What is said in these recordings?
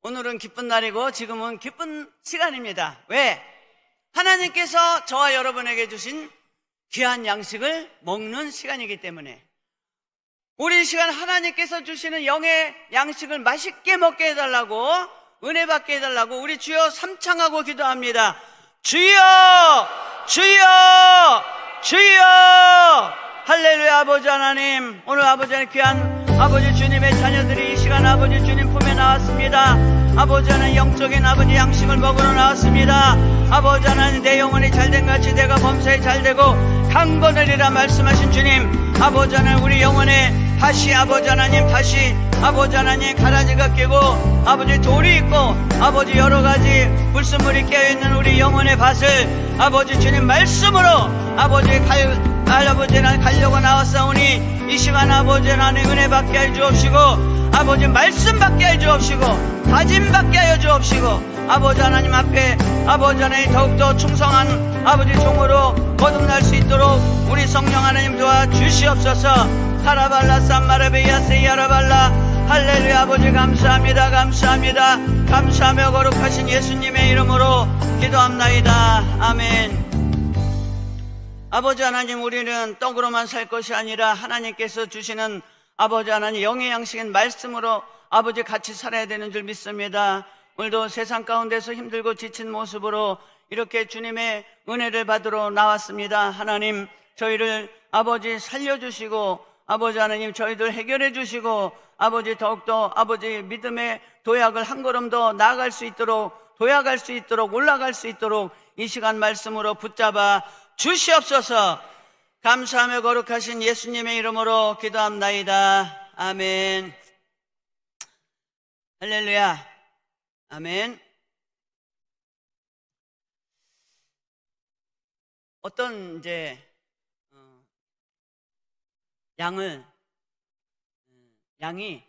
오늘은 기쁜 날이고 지금은 기쁜 시간입니다. 왜? 하나님께서 저와 여러분에게 주신 귀한 양식을 먹는 시간이기 때문에, 우리 시간 하나님께서 주시는 영의 양식을 맛있게 먹게 해달라고, 은혜 받게 해달라고 우리 주여 삼창하고 기도합니다. 주여, 주여, 주여. 할렐루야. 아버지 하나님, 오늘 아버지 하나님, 귀한 아버지 주님의 자녀들이 이 시간 아버지 주님 품에 나왔습니다. 아버지 하나님, 영적인 아버지 양식을 먹으러 나왔습니다. 아버지 하나님, 내 영혼이 잘된 같이 내가 범사에 잘되고 강건하리라 말씀하신 주님, 아버지 하나님, 우리 영혼에 다시 아버지 하나님, 다시 아버지 하나님 가라지가 끼고 아버지 돌이 있고 아버지 여러가지 불순물이 깨어있는 우리 영혼의 밭을 아버지 주님 말씀으로 아버지 아버지 하나님 가려고 나왔사오니, 이 시간 아버지 하나님 은혜 받게 해 주옵시고, 아버지 말씀 받게 해 주옵시고, 다짐 받게 하여 주옵시고, 아버지 하나님 앞에 아버지 하나님 더욱더 충성한 아버지 종으로 거듭날 수 있도록 우리 성령 하나님 도와 주시옵소서. 타라발라 쌈마라베야세 야라발라. 할렐루야. 아버지 감사합니다. 감사합니다. 감사하며 거룩하신 예수님의 이름으로 기도합나이다. 아멘. 아버지 하나님, 우리는 떡으로만 살 것이 아니라 하나님께서 주시는 아버지 하나님 영의 양식인 말씀으로 아버지 같이 살아야 되는 줄 믿습니다. 오늘도 세상 가운데서 힘들고 지친 모습으로 이렇게 주님의 은혜를 받으러 나왔습니다. 하나님, 저희를 아버지 살려주시고 아버지 하나님 저희들 해결해 주시고, 아버지 더욱더 아버지 믿음의 도약을 한 걸음 더 나아갈 수 있도록, 도약할 수 있도록, 올라갈 수 있도록 이 시간 말씀으로 붙잡아 주시옵소서. 감사하며 거룩하신 예수님의 이름으로 기도합나이다. 아멘. 할렐루야. 아멘. 어떤 양이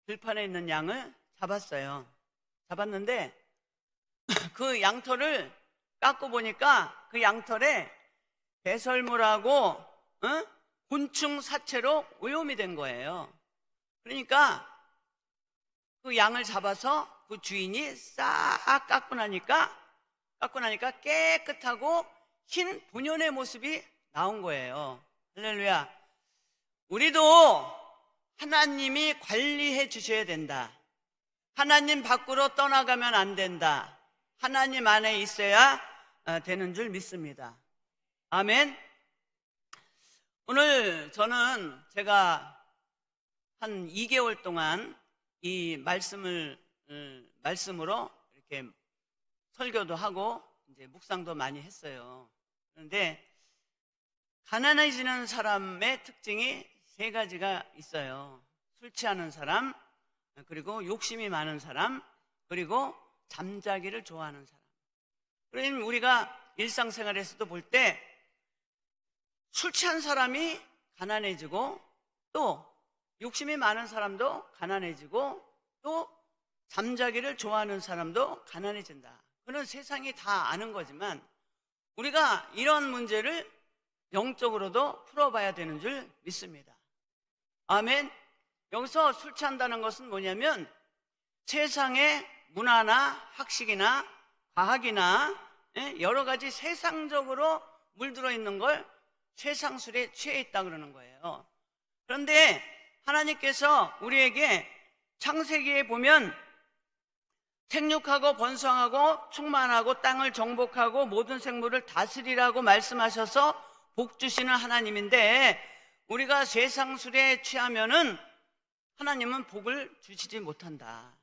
들판에 있는 양을 잡았어요. 잡았는데 그 양털을 깎고 보니까 그 양털에 배설물하고 곤충 사체로 오염이 된 거예요. 그러니까 그 양을 잡아서 그 주인이 싹 깎고 나니까 깨끗하고 흰 본연의 모습이 나온 거예요. 할렐루야. 우리도 하나님이 관리해 주셔야 된다. 하나님 밖으로 떠나가면 안 된다. 하나님 안에 있어야 되는 줄 믿습니다. 아멘. 오늘 저는 제가 한 2개월 동안 이 말씀으로 이렇게 설교도 하고 이제 묵상도 많이 했어요. 그런데 가난해지는 사람의 특징이 3가지가 있어요. 술 취하는 사람, 그리고 욕심이 많은 사람, 그리고 잠자기를 좋아하는 사람. 그러면 우리가 일상생활에서도 볼 때 술 취한 사람이 가난해지고, 또 욕심이 많은 사람도 가난해지고, 또 잠자기를 좋아하는 사람도 가난해진다. 그건 세상이 다 아는 거지만 우리가 이런 문제를 영적으로도 풀어봐야 되는 줄 믿습니다. 아멘. 여기서 술 취한다는 것은 뭐냐면 세상의 문화나 학식이나 과학이나 여러 가지 세상적으로 물들어 있는 걸 세상술에 취해 있다 그러는 거예요. 그런데 하나님께서 우리에게 창세기에 보면 생육하고 번성하고 충만하고 땅을 정복하고 모든 생물을 다스리라고 말씀하셔서 복 주시는 하나님인데, 우리가 세상술에 취하면은 하나님은 복을 주시지 못한다.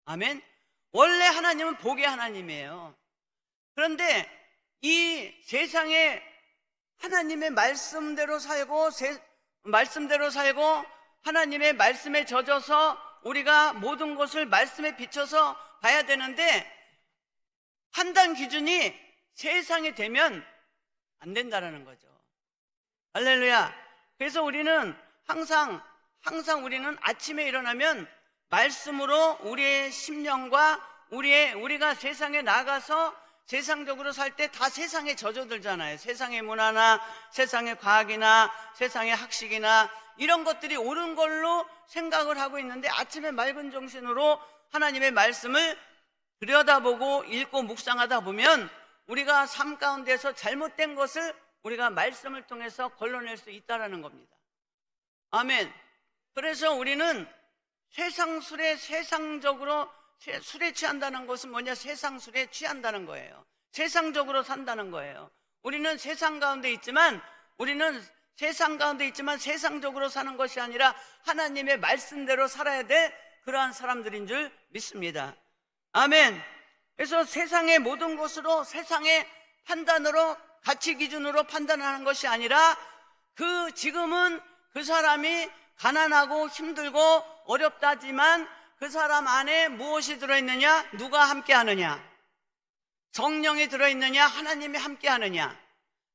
아멘. 원래 하나님은 복의 하나님이에요. 그런데 이 세상에 하나님의 말씀대로 살고 하나님의 말씀에 젖어서 우리가 모든 것을 말씀에 비춰서 봐야 되는데, 판단 기준이 세상이 되면 안 된다라는 거죠. 할렐루야. 그래서 우리는 항상 우리는 아침에 일어나면 말씀으로 우리의 심령과 우리가 세상에 나가서 세상적으로 살 때 다 세상에 젖어들잖아요. 세상의 문화나 세상의 과학이나 세상의 학식이나 이런 것들이 옳은 걸로 생각을 하고 있는데, 아침에 맑은 정신으로 하나님의 말씀을 들여다보고 읽고 묵상하다 보면 우리가 삶 가운데서 잘못된 것을 우리가 말씀을 통해서 걸러낼 수 있다는 겁니다. 아멘. 그래서 우리는 세상 술에 세상적으로 술에 취한다는 것은 뭐냐? 세상 술에 취한다는 거예요. 세상적으로 산다는 거예요. 우리는 세상 가운데 있지만 세상적으로 사는 것이 아니라 하나님의 말씀대로 살아야 될 그러한 사람들인 줄 믿습니다. 아멘. 그래서 세상의 모든 것으로, 세상의 판단으로, 가치 기준으로 판단하는 것이 아니라 지금은 그 사람이 가난하고 힘들고 어렵다지만 그 사람 안에 무엇이 들어있느냐? 누가 함께하느냐? 성령이 들어있느냐? 하나님이 함께하느냐?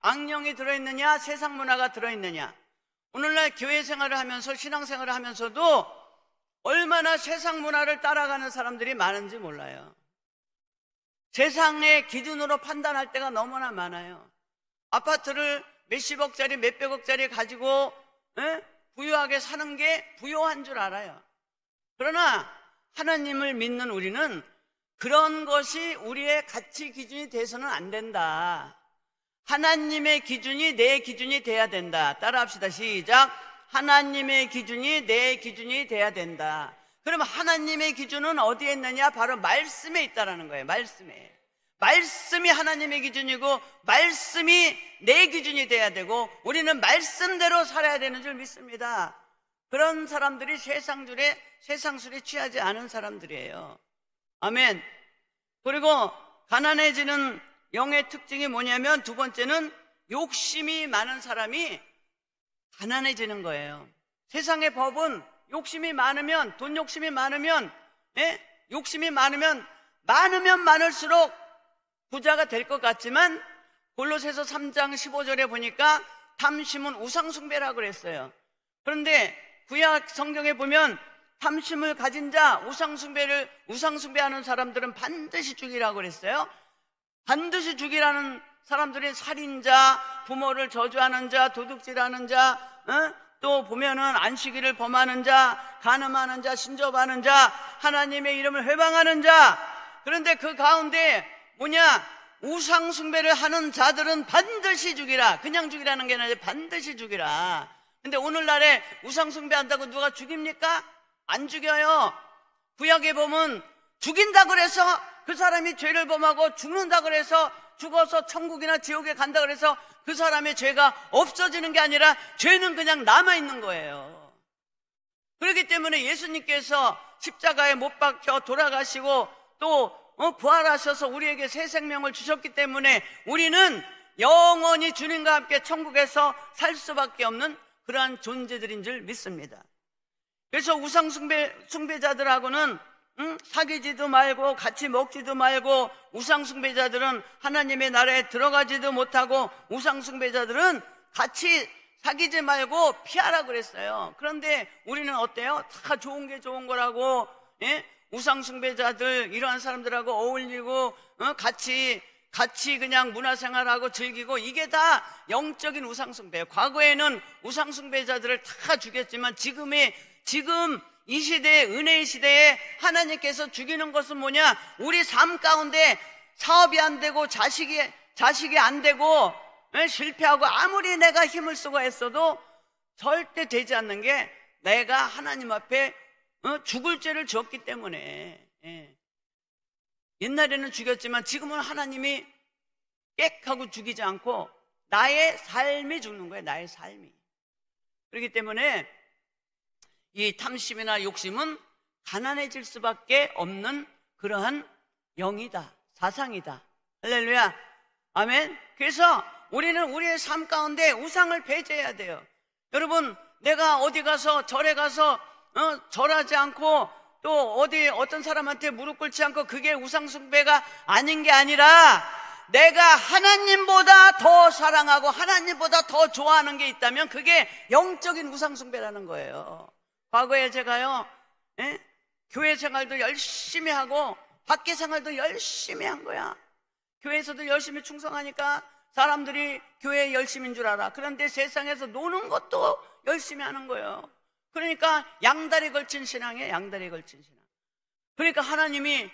악령이 들어있느냐? 세상 문화가 들어있느냐? 오늘날 교회 생활을 하면서, 신앙생활을 하면서도 얼마나 세상 문화를 따라가는 사람들이 많은지 몰라요. 세상의 기준으로 판단할 때가 너무나 많아요. 아파트를 몇십억짜리 몇백억짜리 가지고 부유하게 사는 게 부유한 줄 알아요. 그러나 하나님을 믿는 우리는 그런 것이 우리의 가치 기준이 돼서는 안 된다. 하나님의 기준이 내 기준이 돼야 된다. 따라합시다. 시작. 하나님의 기준이 내 기준이 돼야 된다. 그럼 하나님의 기준은 어디에 있느냐? 바로 말씀에 있다라는 거예요. 말씀이 하나님의 기준이고 말씀이 내 기준이 돼야 되고 우리는 말씀대로 살아야 되는 줄 믿습니다. 그런 사람들이 세상술에 취하지 않은 사람들이에요. 아멘. 그리고 가난해지는 영의 특징이 뭐냐면 두 번째는 욕심이 많은 사람이 가난해지는 거예요. 세상의 법은 욕심이 많으면, 돈 욕심이 많으면, 욕심이 많으면 많을수록 부자가 될 것 같지만 골로새서 3장 15절에 보니까 탐심은 우상숭배라고 그랬어요. 그런데 구약 성경에 보면 탐심을 가진 자, 우상숭배하는 사람들은 반드시 죽이라고 그랬어요. 반드시 죽이라는 사람들이 살인자, 부모를 저주하는 자, 도둑질하는 자, 또 보면은 안식일을 범하는 자, 간음하는 자, 신접하는 자, 하나님의 이름을 회방하는 자. 그런데 그 가운데 우상 숭배를 하는 자들은 반드시 죽이라. 그냥 죽이라는 게 아니라 반드시 죽이라. 근데 오늘날에 우상 숭배한다고 누가 죽입니까? 안 죽여요. 구약에 보면 죽인다 그래서 그 사람이 죄를 범하고 죽는다 그래서 죽어서 천국이나 지옥에 간다 그래서 그 사람의 죄가 없어지는 게 아니라 죄는 그냥 남아있는 거예요. 그렇기 때문에 예수님께서 십자가에 못 박혀 돌아가시고 또 부활하셔서 우리에게 새 생명을 주셨기 때문에 우리는 영원히 주님과 함께 천국에서 살 수밖에 없는 그러한 존재들인 줄 믿습니다. 그래서 우상 숭배자들하고는 사귀지도 말고 같이 먹지도 말고, 우상 숭배자들은 하나님의 나라에 들어가지도 못하고, 우상 숭배자들은 같이 사귀지 말고 피하라고 그랬어요. 그런데 우리는 어때요? 다 좋은 게 좋은 거라고, 우상 숭배자들 이러한 사람들하고 어울리고 같이 그냥 문화생활하고 즐기고, 이게 다 영적인 우상 숭배예요. 과거에는 우상 숭배자들을 다 죽였지만 지금 이 시대에, 은혜의 시대에 하나님께서 죽이는 것은 뭐냐? 우리 삶 가운데 사업이 안 되고 자식이 안 되고 실패하고 아무리 내가 힘을 쓰고 했어도 절대 되지 않는 게 내가 하나님 앞에 죽을 죄를 지었기 때문에. 옛날에는 죽였지만 지금은 하나님이 꽥하고 죽이지 않고 나의 삶이 죽는 거예요. 나의 삶이. 그렇기 때문에 이 탐심이나 욕심은 가난해질 수밖에 없는 그러한 영이다, 사상이다. 할렐루야. 아멘. 그래서 우리는 우리의 삶 가운데 우상을 배제해야 돼요. 여러분, 내가 어디 가서 절에 가서 절하지 않고 또 어떤 사람한테 무릎 꿇지 않고 그게 우상 숭배가 아닌 게 아니라 내가 하나님보다 더 사랑하고 하나님보다 더 좋아하는 게 있다면 그게 영적인 우상 숭배라는 거예요. 과거에 제가요, 교회 생활도 열심히 하고 밖에 생활도 열심히 한 거야. 교회에서도 열심히 충성하니까 사람들이 교회에 열심인 줄 알아. 그런데 세상에서 노는 것도 열심히 하는 거예요. 그러니까 양다리 걸친 신앙이에요. 양다리 걸친 신앙. 그러니까 하나님이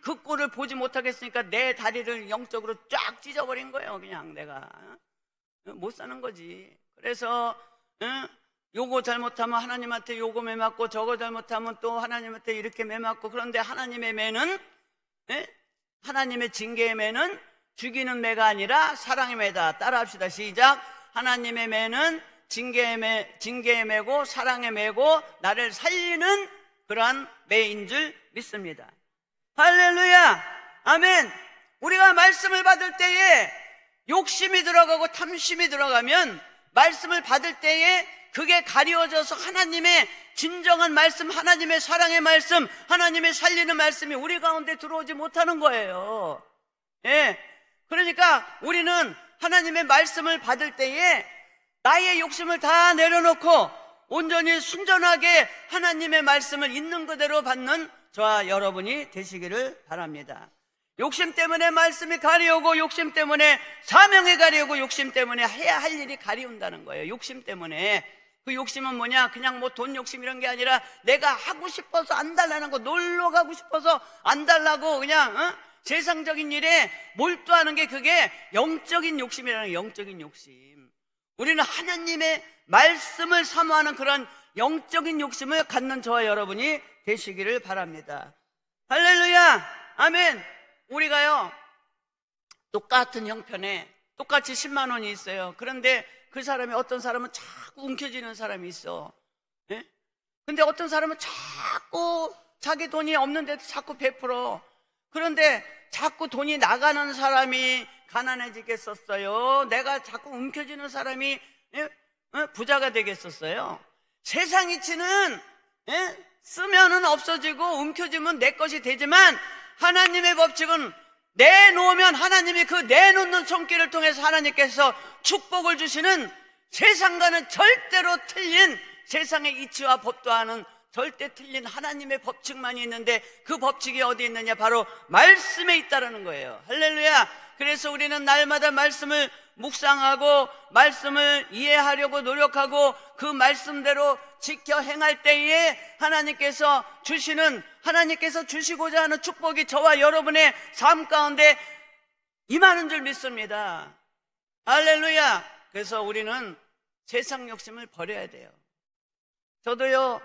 그 꼴을 보지 못하겠으니까 내 다리를 영적으로 쫙 찢어버린 거예요. 그냥 내가 못 사는 거지. 그래서 요거 잘못하면 하나님한테 요거 매맞고, 저거 잘못하면 또 하나님한테 이렇게 매맞고. 그런데 하나님의 매는, 하나님의 징계의 매는 죽이는 매가 아니라 사랑의 매다. 따라합시다. 시작. 하나님의 매는 징계의 매고 사랑의 매고 나를 살리는 그러한 매인 줄 믿습니다. 할렐루야. 아멘. 우리가 말씀을 받을 때에 욕심이 들어가고 탐심이 들어가면 말씀을 받을 때에 그게 가리워져서 하나님의 진정한 말씀, 하나님의 사랑의 말씀, 하나님의 살리는 말씀이 우리 가운데 들어오지 못하는 거예요. 예. 그러니까 우리는 하나님의 말씀을 받을 때에 나의 욕심을 다 내려놓고 온전히 순전하게 하나님의 말씀을 있는 그대로 받는 저와 여러분이 되시기를 바랍니다. 욕심 때문에 말씀이 가리우고, 욕심 때문에 사명이 가리우고, 욕심 때문에 해야 할 일이 가리운다는 거예요. 욕심 때문에. 그 욕심은 뭐냐? 그냥 뭐 돈 욕심 이런 게 아니라 내가 하고 싶어서 안 달라는 거, 놀러 가고 싶어서 안 달라고 그냥 세상적인 일에 몰두하는 게, 그게 영적인 욕심이라는 거예요. 영적인 욕심. 우리는 하나님의 말씀을 사모하는 그런 영적인 욕심을 갖는 저와 여러분이 되시기를 바랍니다. 할렐루야. 아멘. 우리가요, 똑같은 형편에 똑같이 10만 원이 있어요. 그런데 그 사람이, 어떤 사람은 자꾸 움켜쥐는 사람이 있어. 예? 근데 어떤 사람은 자꾸 자기 돈이 없는데도 자꾸 베풀어. 그런데 자꾸 돈이 나가는 사람이 가난해지겠었어요? 내가 자꾸 움켜쥐는 사람이 부자가 되겠었어요? 세상 이치는 쓰면은 없어지고 움켜쥐면 내 것이 되지만, 하나님의 법칙은 내놓으면 하나님이 그 내놓는 손길을 통해서 하나님께서 축복을 주시는, 세상과는 절대로 틀린, 세상의 이치와 법도와는 절대 틀린 하나님의 법칙만이 있는데, 그 법칙이 어디 있느냐? 바로 말씀에 있다라는 거예요. 할렐루야. 그래서 우리는 날마다 말씀을 묵상하고 말씀을 이해하려고 노력하고 그 말씀대로 지켜 행할 때에 하나님께서 주시고자 하는 축복이 저와 여러분의 삶 가운데 임하는 줄 믿습니다. 할렐루야. 그래서 우리는 세상 욕심을 버려야 돼요. 저도요,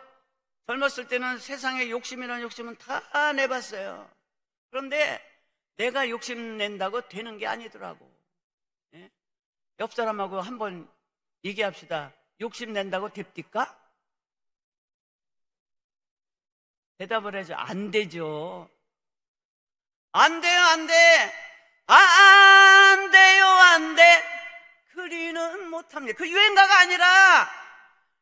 젊었을 때는 세상의 욕심이라는 욕심은 다 내봤어요. 그런데 내가 욕심 낸다고 되는 게 아니더라고. 예? 옆 사람하고 한번 얘기합시다. 욕심 낸다고 됩니까? 대답을 해줘. 안 되죠. 안 돼요, 안 돼. 안 돼요, 안 돼. 그리는 못합니다. 그 유행가가 아니라,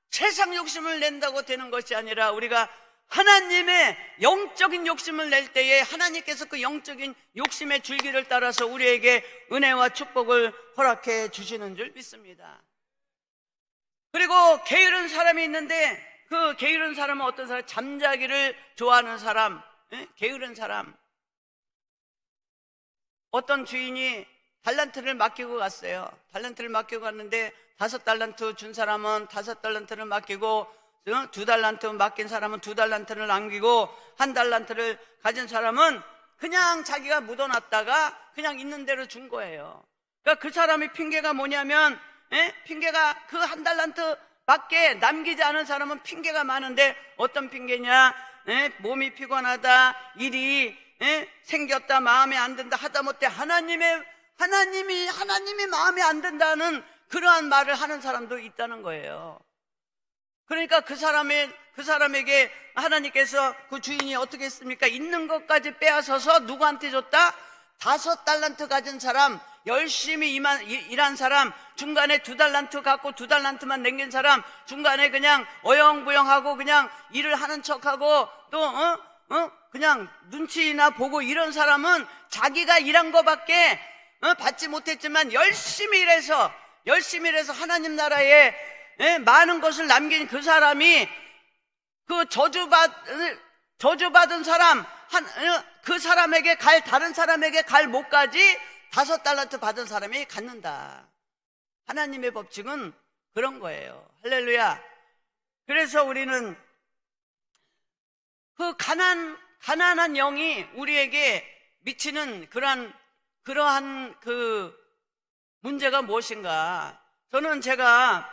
세상 욕심을 낸다고 되는 것이 아니라, 우리가 하나님의 영적인 욕심을 낼 때에 하나님께서 그 영적인 욕심의 줄기를 따라서 우리에게 은혜와 축복을 허락해 주시는 줄 믿습니다. 그리고 게으른 사람이 있는데, 그 게으른 사람은 어떤 사람? 잠자기를 좋아하는 사람. 게으른 사람. 어떤 주인이 달란트를 맡기고 갔어요. 달란트를 맡기고 갔는데 5달란트 준 사람은 5달란트를 맡기고, 2달란트 맡긴 사람은 2달란트를 남기고, 1달란트를 가진 사람은 그냥 자기가 묻어놨다가 그냥 있는 대로 준 거예요. 그러니까 그 사람의 핑계가 뭐냐면, 핑계가 그 1달란트 밖에 남기지 않은 사람은 핑계가 많은데, 어떤 핑계냐? 몸이 피곤하다, 일이 생겼다, 마음에 안 든다, 하다못해 하나님이 마음에 안 든다는 그러한 말을 하는 사람도 있다는 거예요. 그러니까 그 사람에게 하나님께서, 그 주인이 어떻게 했습니까? 있는 것까지 빼앗아서 누구한테 줬다? 5달란트 가진 사람, 열심히 일한 사람, 중간에 2달란트 갖고 2달란트만 남긴 사람, 중간에 그냥 어영부영하고 그냥 일을 하는 척하고 또 그냥 눈치나 보고 이런 사람은 자기가 일한 거밖에 받지 못했지만 열심히 일해서 하나님 나라에 많은 것을 남긴 그 사람이, 그 저주받은 사람, 그 사람에게 다른 사람에게 갈 못까지 5달란트 받은 사람이 갖는다. 하나님의 법칙은 그런 거예요. 할렐루야. 그래서 우리는 그 가난한 영이 우리에게 미치는 그러한 그 문제가 무엇인가? 저는 제가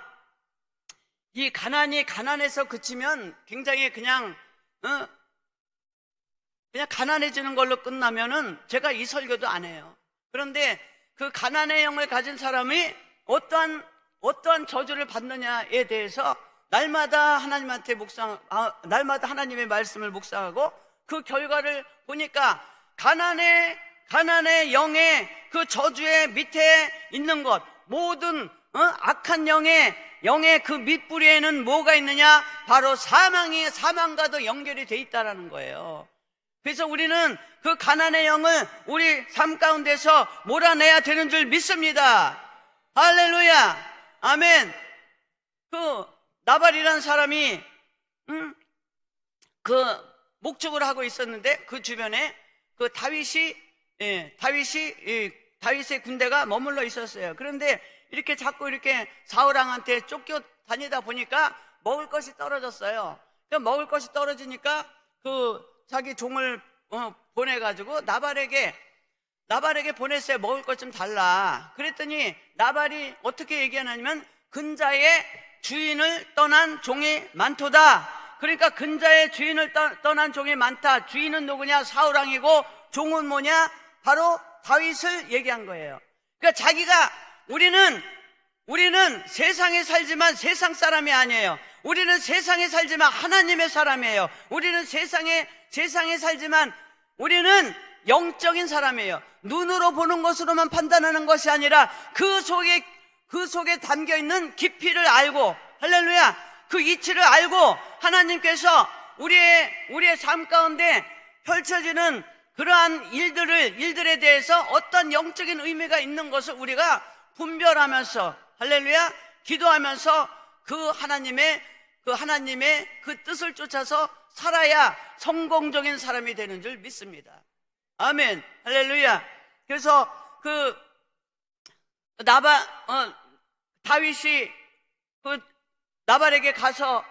이 가난이 가난에서 그치면 굉장히 그냥 가난해지는 걸로 끝나면은 제가 이 설교도 안 해요. 그런데 그 가난의 영을 가진 사람이 어떠한 저주를 받느냐에 대해서 날마다 날마다 하나님의 말씀을 묵상하고 그 결과를 보니까 가난의 영의 그 저주의 밑에 있는 것, 모든 악한 영의 그 밑뿌리에는 뭐가 있느냐? 바로 사망과도 연결이 돼 있다라는 거예요. 그래서 우리는 그 가난의 영을 우리 삶 가운데서 몰아내야 되는 줄 믿습니다. 할렐루야, 아멘. 그 나발이라는 사람이 그 목축을 하고 있었는데 그 주변에 그 다윗의 군대가 머물러 있었어요. 그런데 이렇게 자꾸 이렇게 사울왕한테 쫓겨 다니다 보니까 먹을 것이 떨어졌어요. 먹을 것이 떨어지니까 그 자기 종을 보내가지고 나발에게 보냈어요. 먹을 것 좀 달라. 그랬더니 나발이 어떻게 얘기하냐면 근자의 주인을 떠난 종이 많도다. 그러니까 근자의 주인을 떠난 종이 많다. 주인은 누구냐? 사울왕이고 종은 뭐냐? 바로 다윗을 얘기한 거예요. 그러니까 자기가 우리는 세상에 살지만 세상 사람이 아니에요. 우리는 세상에 살지만 하나님의 사람이에요. 우리는 세상에 살지만 우리는 영적인 사람이에요. 눈으로 보는 것으로만 판단하는 것이 아니라 그 속에 담겨 있는 깊이를 알고, 할렐루야, 그 이치를 알고 하나님께서 우리의 삶 가운데 펼쳐지는 그러한 일들에 대해서 어떤 영적인 의미가 있는 것을 우리가 분별하면서, 할렐루야, 기도하면서 그 하나님의 그 뜻을 쫓아서 살아야 성공적인 사람이 되는 줄 믿습니다. 아멘, 할렐루야. 그래서 다윗이 그 나발에게 가서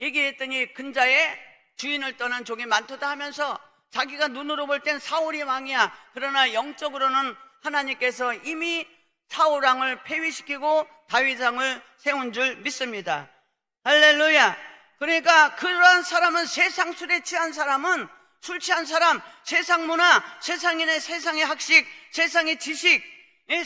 얘기했더니 근자에 주인을 떠난 종이 많도다 하면서 자기가 눈으로 볼 땐 사울이 왕이야. 그러나 영적으로는 하나님께서 이미 사울왕을 폐위시키고 다윗왕을 세운 줄 믿습니다. 할렐루야. 그러니까 그러한 사람은 세상 술에 취한 사람은, 술 취한 사람, 세상 문화, 세상의 학식, 세상의 지식,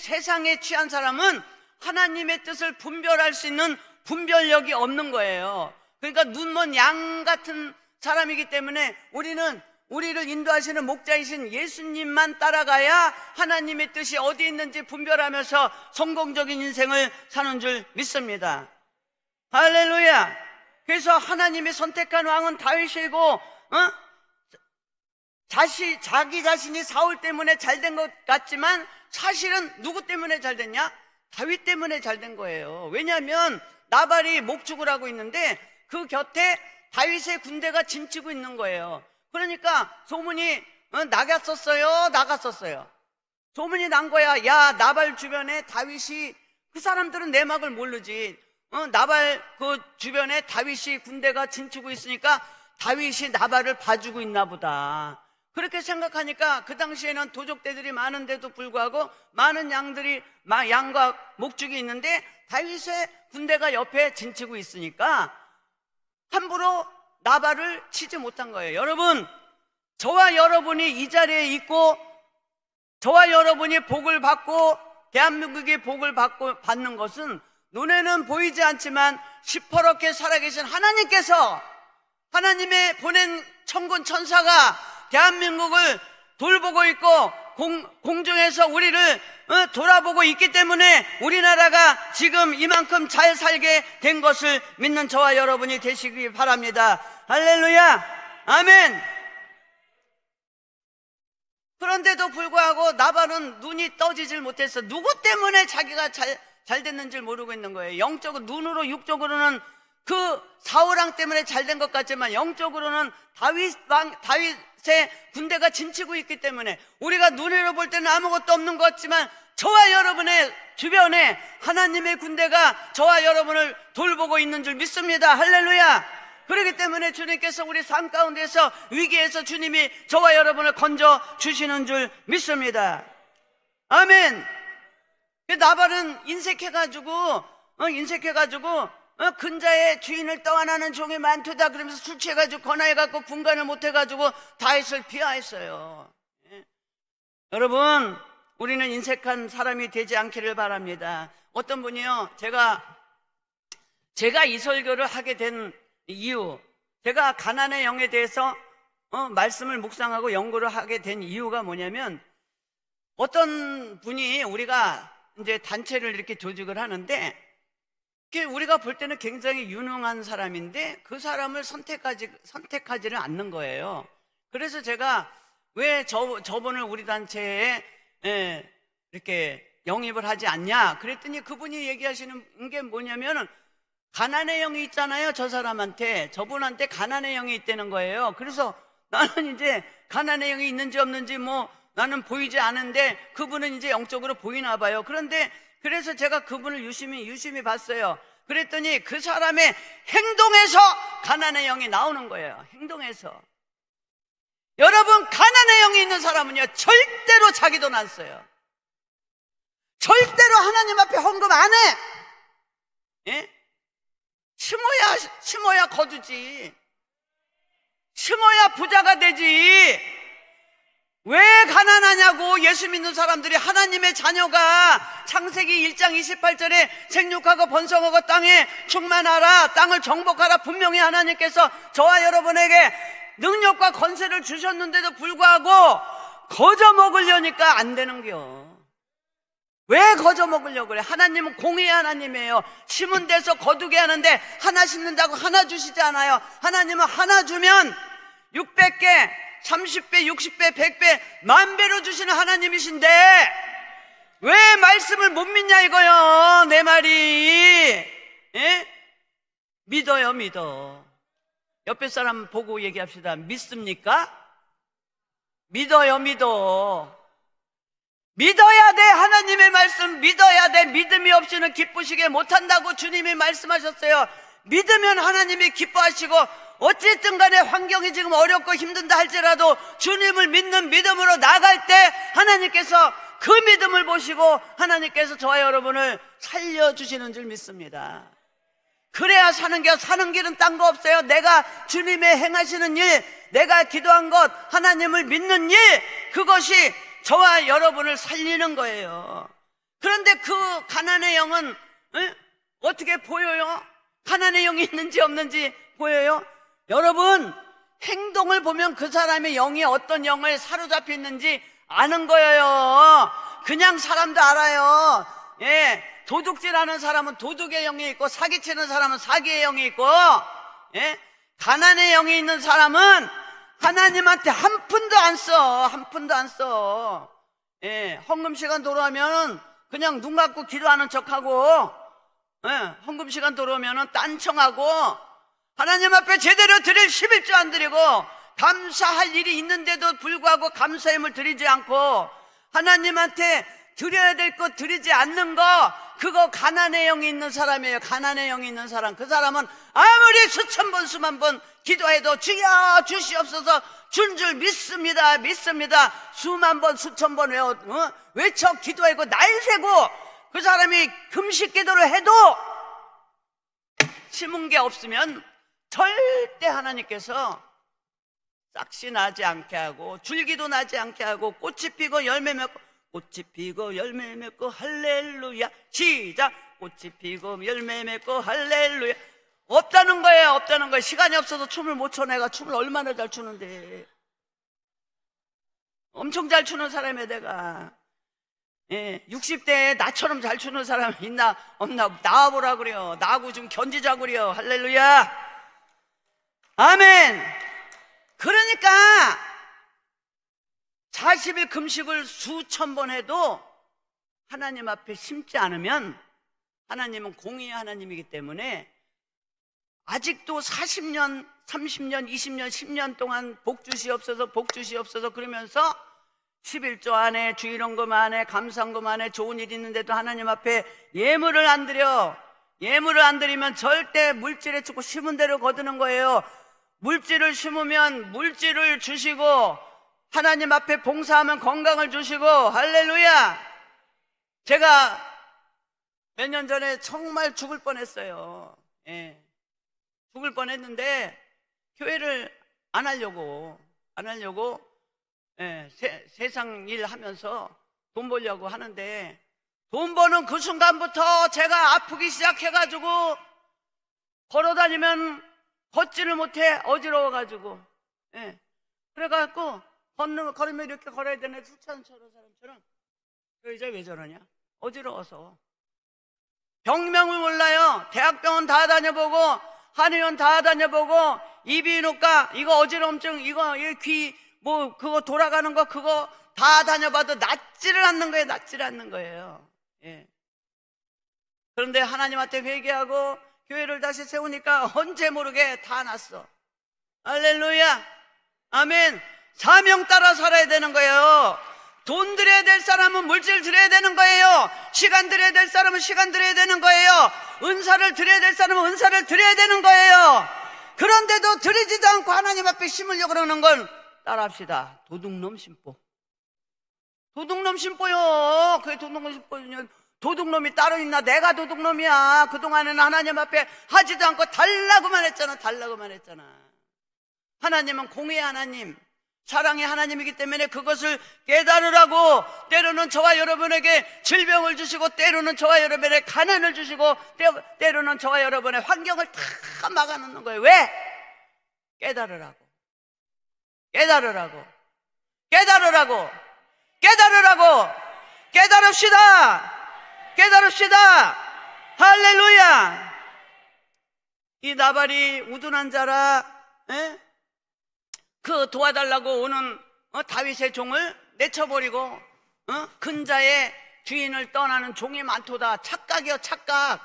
세상에 취한 사람은 하나님의 뜻을 분별할 수 있는 분별력이 없는 거예요. 그러니까 눈먼 양 같은 사람이기 때문에 우리를 인도하시는 목자이신 예수님만 따라가야 하나님의 뜻이 어디 있는지 분별하면서 성공적인 인생을 사는 줄 믿습니다. 할렐루야. 그래서 하나님이 선택한 왕은 다윗이고, 자기 자신이 사울 때문에 잘된 것 같지만 사실은 누구 때문에 잘됐냐? 다윗 때문에 잘된 거예요. 왜냐하면 나발이 목축을 하고 있는데 그 곁에 다윗의 군대가 진치고 있는 거예요. 그러니까 소문이 나갔었어요. 소문이 난 거야. 야, 나발 주변에 다윗이, 그 사람들은 내막을 모르지. 나발 그 주변에 다윗이 군대가 진치고 있으니까 다윗이 나발을 봐주고 있나 보다. 그렇게 생각하니까 그 당시에는 도적대들이 많은데도 불구하고 많은 양과 목축이 있는데 다윗의 군대가 옆에 진치고 있으니까 함부로 나발을 치지 못한 거예요. 여러분, 저와 여러분이 이 자리에 있고 저와 여러분이 복을 받고 대한민국이 복을 받는 것은 눈에는 보이지 않지만 시퍼렇게 살아계신 하나님께서, 하나님의 보낸 천군 천사가 대한민국을 돌보고 있고 공중에서 우리를 돌아보고 있기 때문에 우리나라가 지금 이만큼 잘 살게 된 것을 믿는 저와 여러분이 되시기 바랍니다. 할렐루야, 아멘. 그런데도 불구하고 나발은 눈이 떠지질 못했어. 누구 때문에 자기가 잘 됐는지 모르고 있는 거예요. 영적으로, 눈으로, 육적으로는 그 사울왕 때문에 잘 된 것 같지만 영적으로는 다윗의 군대가 진치고 있기 때문에 우리가 눈으로 볼 때는 아무것도 없는 것 같지만 저와 여러분의 주변에 하나님의 군대가 저와 여러분을 돌보고 있는 줄 믿습니다. 할렐루야. 그렇기 때문에 주님께서 우리 삶 가운데서 위기에서 주님이 저와 여러분을 건져 주시는 줄 믿습니다. 아멘. 나발은 인색해가지고 근자의 주인을 떠안하는 종이 많도다 그러면서 술 취해가지고 권하해갖고 분간을 못해가지고 다윗을 비하했어요. 여러분, 우리는 인색한 사람이 되지 않기를 바랍니다. 어떤 분이요, 제가 이 설교를 하게 된 이유, 제가 가난의 영에 대해서 말씀을 묵상하고 연구를 하게 된 이유가 뭐냐면, 어떤 분이 우리가 이제 단체를 이렇게 조직을 하는데, 우리가 볼 때는 굉장히 유능한 사람인데 그 사람을 선택하지를 않는 거예요. 그래서 제가 왜 저분을 우리 단체에 이렇게 영입을 하지 않냐 그랬더니 그분이 얘기하시는 게 뭐냐면, 가난의 영이 있잖아요. 저 사람한테, 저분한테 가난의 영이 있다는 거예요. 그래서 나는 이제 가난의 영이 있는지 없는지 나는 보이지 않은데 그분은 이제 영적으로 보이나 봐요. 그래서 제가 그분을 유심히 봤어요. 그랬더니 그 사람의 행동에서 가난의 영이 나오는 거예요. 행동에서. 여러분, 가난의 영이 있는 사람은요, 절대로 자기 돈 안 써요. 절대로 하나님 앞에 헌금 안 해. 예? 심어야 거두지. 심어야 부자가 되지. 왜 가난하냐고. 예수 믿는 사람들이, 하나님의 자녀가 창세기 1장 28절에 생육하고 번성하고 땅에 충만하라, 땅을 정복하라, 분명히 하나님께서 저와 여러분에게 능력과 권세를 주셨는데도 불구하고 거저 먹으려니까 안 되는겨. 왜 거저 먹으려고 그래? 하나님은 공의의 하나님이에요. 심은 데서 거두게 하는데 하나 심는다고 하나 주시지 않아요. 하나님은 하나 주면 600개, 30배, 60배, 100배, 10,000배로 주시는 하나님이신데 왜 말씀을 못 믿냐 이거요. 내 말이. 예? 믿어. 옆에 사람 보고 얘기합시다. 믿습니까? 믿어야 돼. 하나님의 말씀 믿어야 돼. 믿음이 없이는 기쁘시게 못한다고 주님이 말씀하셨어요. 믿으면 하나님이 기뻐하시고, 어쨌든 간에 환경이 지금 어렵고 힘든다 할지라도 주님을 믿는 믿음으로 나갈 때 하나님께서 그 믿음을 보시고 하나님께서 저와 여러분을 살려주시는 줄 믿습니다. 그래야 사는 길은 딴 거 없어요. 내가 주님의 행하시는 일, 내가 기도한 것, 하나님을 믿는 일, 그것이 저와 여러분을 살리는 거예요. 그런데 그 가난의 영은 어떻게 보여요? 가난의 영이 있는지 없는지 보여요? 여러분, 행동을 보면 그 사람의 영이 어떤 영을 사로잡혀 있는지 아는 거예요. 그냥 사람도 알아요. 예, 도둑질하는 사람은 도둑의 영이 있고, 사기치는 사람은 사기의 영이 있고, 예? 가난의 영이 있는 사람은 하나님한테 한 푼도 안 써. 예, 헌금 시간 돌아오면 그냥 눈 감고 기도하는 척하고, 예, 헌금 시간 돌아오면 딴청하고, 하나님 앞에 제대로 드릴 11조 안 드리고, 감사할 일이 있는데도 불구하고 감사함을 드리지 않고, 하나님한테 드려야 될 것 드리지 않는 거, 그거 가난의 영이 있는 사람이에요. 가난의 영이 있는 사람. 그 사람은 아무리 수천 번 수만 번 기도해도 주여 주시옵소서 준 줄 믿습니다. 수만 번 수천 번 외쳐 기도하고 날 새고, 그 사람이 금식 기도를 해도 심은 게 없으면 절대 하나님께서 싹시 나지 않게 하고, 줄기도 나지 않게 하고, 꽃이 피고 열매 맺고 할렐루야. 시작. 꽃이 피고 열매 맺고 할렐루야. 없다는 거예요. 시간이 없어서 춤을 못 춰. 내가 춤을 얼마나 잘 추는데. 엄청 잘 추는 사람이야 내가. 예, 60대에 나처럼 잘 추는 사람 있나 없나 나와보라 그래요. 나하고 좀 견지자 그래요. 할렐루야. 아멘. 그러니까 40일 금식을 수천 번 해도 하나님 앞에 심지 않으면, 하나님은 공의의 하나님이기 때문에 아직도 40년, 30년, 20년, 10년 동안 복 주시옵소서 그러면서 11조 안에, 주일헌금 안에, 감사헌금 안에 좋은 일 있는데도 하나님 앞에 예물을 안 드려. 예물을 안 드리면 절대 물질에 죽고 심은 대로 거두는 거예요. 물질을 심으면 물질을 주시고, 하나님 앞에 봉사하면 건강을 주시고, 할렐루야! 제가 몇 년 전에 정말 죽을 뻔했어요. 예. 죽을 뻔했는데 교회를 안 하려고 예, 세상 일 하면서 돈 벌려고 하는데, 돈 버는 그 순간부터 제가 아프기 시작해가지고 걸어다니면 걷지를 못해. 어지러워가지고. 예. 그래갖고 걸으면 이렇게 걸어야 되네. 술 취한 사람처럼. 그 여자 왜 저러냐? 어지러워서. 병명을 몰라요. 대학병원 다 다녀보고, 한의원 다 다녀보고, 이비인후과, 이거 어지러움증, 이거 귀, 그거 돌아가는 거, 그거 다 다녀봐도 낫지를 않는 거예요. 낫지를 않는 거예요. 예. 그런데 하나님한테 회개하고 교회를 다시 세우니까 언제 모르게 다 났어. 할렐루야. 아멘. 사명 따라 살아야 되는 거예요. 돈 드려야 될 사람은 물질 드려야 되는 거예요. 시간 드려야 될 사람은 시간 드려야 되는 거예요. 은사를 드려야 될 사람은 은사를 드려야 되는 거예요. 그런데도 드리지도 않고 하나님 앞에 심으려고 그러는 건 따라합시다. 도둑놈 심보. 도둑놈 심보요. 그게 도둑놈 심보요. 도둑놈이 따로 있나? 내가 도둑놈이야. 그동안에는 하나님 앞에 하지도 않고 달라고만 했잖아. 달라고만 했잖아. 하나님은 공의의 하나님, 사랑의 하나님이기 때문에 그것을 깨달으라고 때로는 저와 여러분에게 질병을 주시고, 때로는 저와 여러분에게 가난을 주시고, 때로는 저와 여러분의 환경을 다 막아놓는 거예요. 왜? 깨달으라고. 깨달으라고. 깨달으라고. 깨달으라고. 깨달읍시다. 깨달읍시다. 할렐루야. 이 나발이 우둔한 자라, 에? 그 도와달라고 오는 다윗의 종을 내쳐버리고 근자의 주인을 떠나는 종이 많도다. 착각이요, 착각.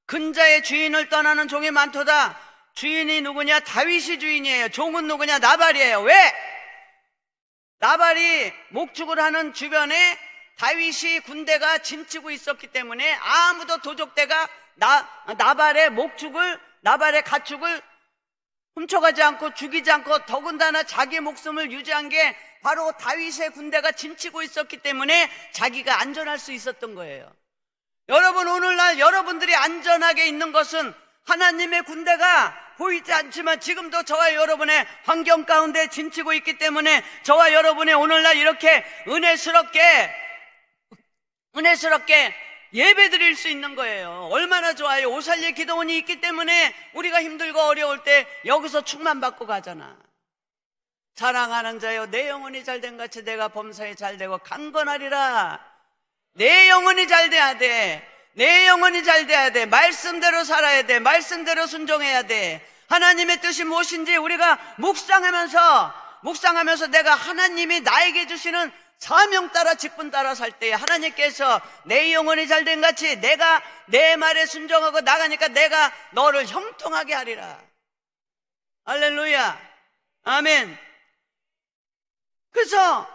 근자의 주인을 떠나는 종이 많도다. 주인이 누구냐? 다윗이 주인이에요. 종은 누구냐? 나발이에요. 왜? 나발이 목축을 하는 주변에 다윗이 군대가 짐치고 있었기 때문에 아무도 도적대가 나발의 목축을, 나발의 가축을 훔쳐가지 않고 죽이지 않고, 더군다나 자기 목숨을 유지한 게 바로 다윗의 군대가 짐치고 있었기 때문에 자기가 안전할 수 있었던 거예요. 여러분, 오늘날 여러분들이 안전하게 있는 것은 하나님의 군대가 보이지 않지만 지금도 저와 여러분의 환경 가운데 짐치고 있기 때문에 저와 여러분이 오늘날 이렇게 은혜스럽게 예배 드릴 수 있는 거예요. 얼마나 좋아요. 오살리 기도원이 있기 때문에 우리가 힘들고 어려울 때 여기서 충만 받고 가잖아. 사랑하는 자여, 내 영혼이 잘된 같이 내가 범사에 잘되고 강건하리라. 내 영혼이 잘돼야 돼. 내 영혼이 잘돼야 돼. 말씀대로 살아야 돼. 말씀대로 순종해야 돼. 하나님의 뜻이 무엇인지 우리가 묵상하면서 내가 하나님이 나에게 주시는 사명 따라 직분 따라 살 때 하나님께서 내 영혼이 잘된 같이 내가 내 말에 순종하고 나가니까 내가 너를 형통하게 하리라. 할렐루야. 아멘. 그래서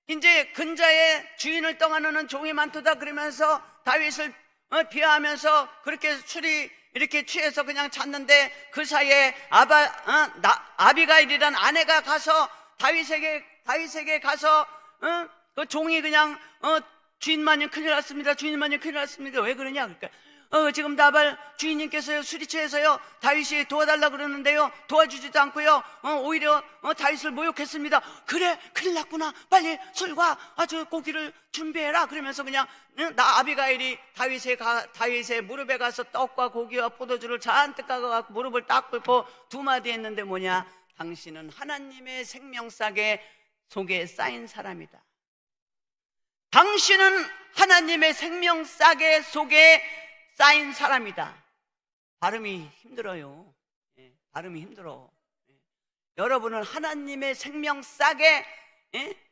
이제 근자의 주인을 떠나는 종이 많도다 그러면서 다윗을 비하하면서 그렇게 술이 이렇게 취해서 그냥 잤는데 그 사이에 아비가일이란 아내가 가서 다윗에게 가서 그 종이 그냥 주인마님 큰일 났습니다. 주인마님 큰일 났습니다. 왜 그러냐? 그러니까 지금 나발 주인님께서요 술이 취해서요 다윗이 도와달라고 그러는데요 도와주지도 않고요 오히려 다윗을 모욕했습니다. 그래, 큰일 났구나. 빨리 술과 고기를 준비해라. 그러면서 그냥 아비가일이 다윗의 무릎에 가서 떡과 고기와 포도주를 잔뜩 가져가고 무릎을 딱 꿇고 두 마디 했는데 뭐냐? 당신은 하나님의 생명싸개 속에 쌓인 사람이다. 당신은 하나님의 생명싸개 속에 쌓인 사람이다. 발음이 힘들어요. 발음이 힘들어. 여러분은 하나님의 생명싸개,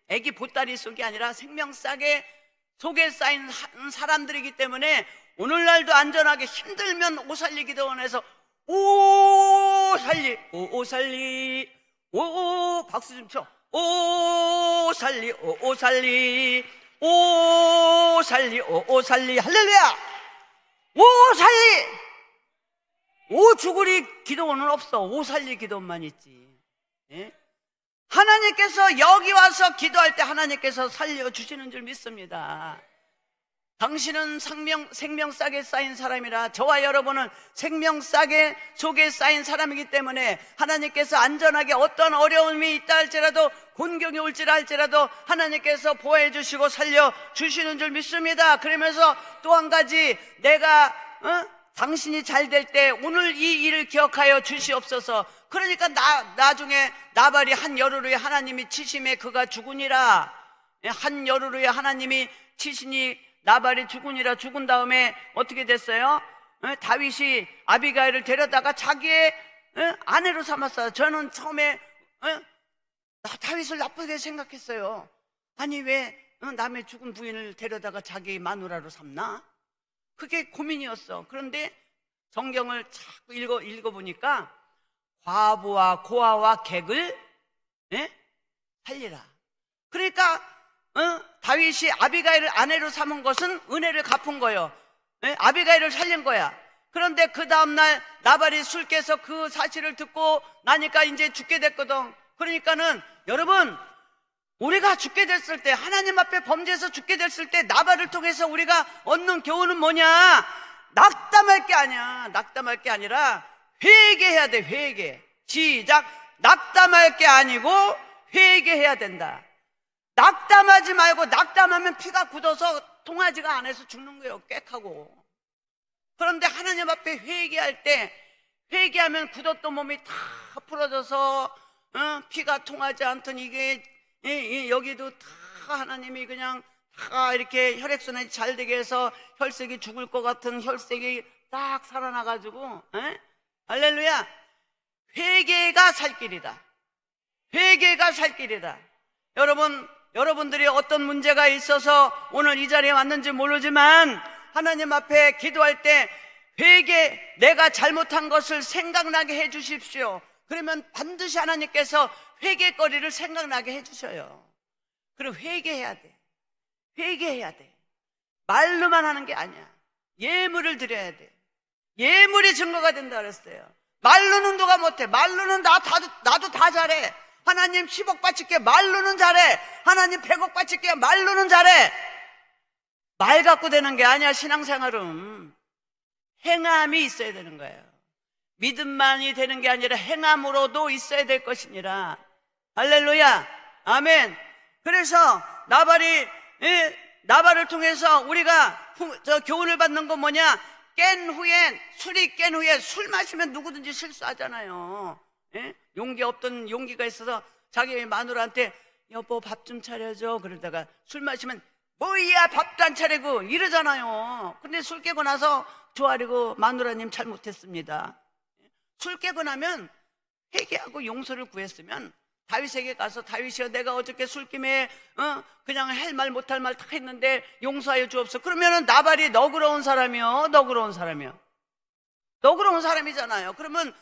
애기 보따리 속이 아니라 생명싸개 속에 쌓인 사람들이기 때문에 오늘날도 안전하게 힘들면 오살리 기도원에서 오살리 오살리 오 박수 좀 쳐. 오살리 오살리 오살리 오살리 할렐루야. 오살리, 오죽으리 기도원은 없어. 오살리 기도원만 있지. 예? 하나님께서 여기 와서 기도할 때 하나님께서 살려주시는 줄 믿습니다. 당신은 생명 싹에 쌓인 사람이라, 저와 여러분은 생명 싹에 속에 쌓인 사람이기 때문에 하나님께서 안전하게 어떤 어려움이 있다 할지라도, 곤경이 올지라 할지라도 하나님께서 보호해 주시고 살려주시는 줄 믿습니다. 그러면서 또 한 가지, 내가 당신이 잘 될 때 오늘 이 일을 기억하여 주시옵소서. 그러니까 나중에 나발이 한 열흘 후에 하나님이 치심에 그가 죽으니라. 한 열흘 후에 하나님이 치시니 나발이 죽으니라. 죽은 다음에 어떻게 됐어요? 다윗이 아비가일을 데려다가 자기의 아내로 삼았어요. 저는 처음에 다윗을 나쁘게 생각했어요. 아니 왜 남의 죽은 부인을 데려다가 자기 마누라로 삼나? 그게 고민이었어. 그런데 성경을 자꾸 읽어보니까 과부와 고아와 객을 살리라. 그러니까 다윗이 아비가일을 아내로 삼은 것은 은혜를 갚은 거예요. 아비가일을 살린 거야. 그런데 그 다음날 나발이 술 깨서 그 사실을 듣고 나니까 이제 죽게 됐거든. 그러니까는 여러분, 우리가 죽게 됐을 때, 하나님 앞에 범죄해서 죽게 됐을 때 나발을 통해서 우리가 얻는 교훈은 뭐냐? 낙담할 게 아니야. 낙담할 게 아니라 회개해야 돼. 회개. 시작. 낙담할 게 아니고 회개해야 된다. 낙담하지 말고, 낙담하면 피가 굳어서 통하지가 않아서 죽는 거예요. 꽥하고. 그런데 하나님 앞에 회개할 때, 회개하면 굳었던 몸이 다 풀어져서 피가 통하지 않던 이게 여기도 다 하나님이 그냥 다 이렇게 혈액순환이 잘 되게 해서 혈색이 죽을 것 같은 혈색이 딱 살아나가지고, 할렐루야. 회개가 살 길이다. 회개가 살 길이다. 여러분들이 어떤 문제가 있어서 오늘 이 자리에 왔는지 모르지만 하나님 앞에 기도할 때 회개, 내가 잘못한 것을 생각나게 해 주십시오. 그러면 반드시 하나님께서 회개거리를 생각나게 해 주셔요. 그리고 회개해야 돼. 회개해야 돼. 말로만 하는 게 아니야. 예물을 드려야 돼. 예물이 증거가 된다 그랬어요. 말로는 누가 못해. 말로는 나도 다 잘해. 하나님 10억 바칠게, 말로는 잘해. 하나님 100억 바칠게, 말로는 잘해. 말 갖고 되는 게 아니야. 신앙생활은 행함이 있어야 되는 거예요. 믿음만이 되는 게 아니라 행함으로도 있어야 될 것이니라. 할렐루야. 아멘. 그래서 나발을 통해서 우리가 교훈을 받는 건 뭐냐? 술이 깬 후에, 술 마시면 누구든지 실수하잖아요. 용기 없던 용기가 있어서 자기 마누라한테 여보 밥 좀 차려줘. 그러다가 술 마시면 뭐야 밥도 안 차리고 이러잖아요. 근데 술 깨고 나서 조아리고 마누라님 잘못했습니다. 술 깨고 나면 회개하고 용서를 구했으면 다윗에게 가서, 다윗이여 내가 어저께 술김에 그냥 할 말 못할 말 다 했는데 용서하여 주옵소서. 그러면은 나발이 너그러운 사람이요, 너그러운 사람이잖아요. 그러면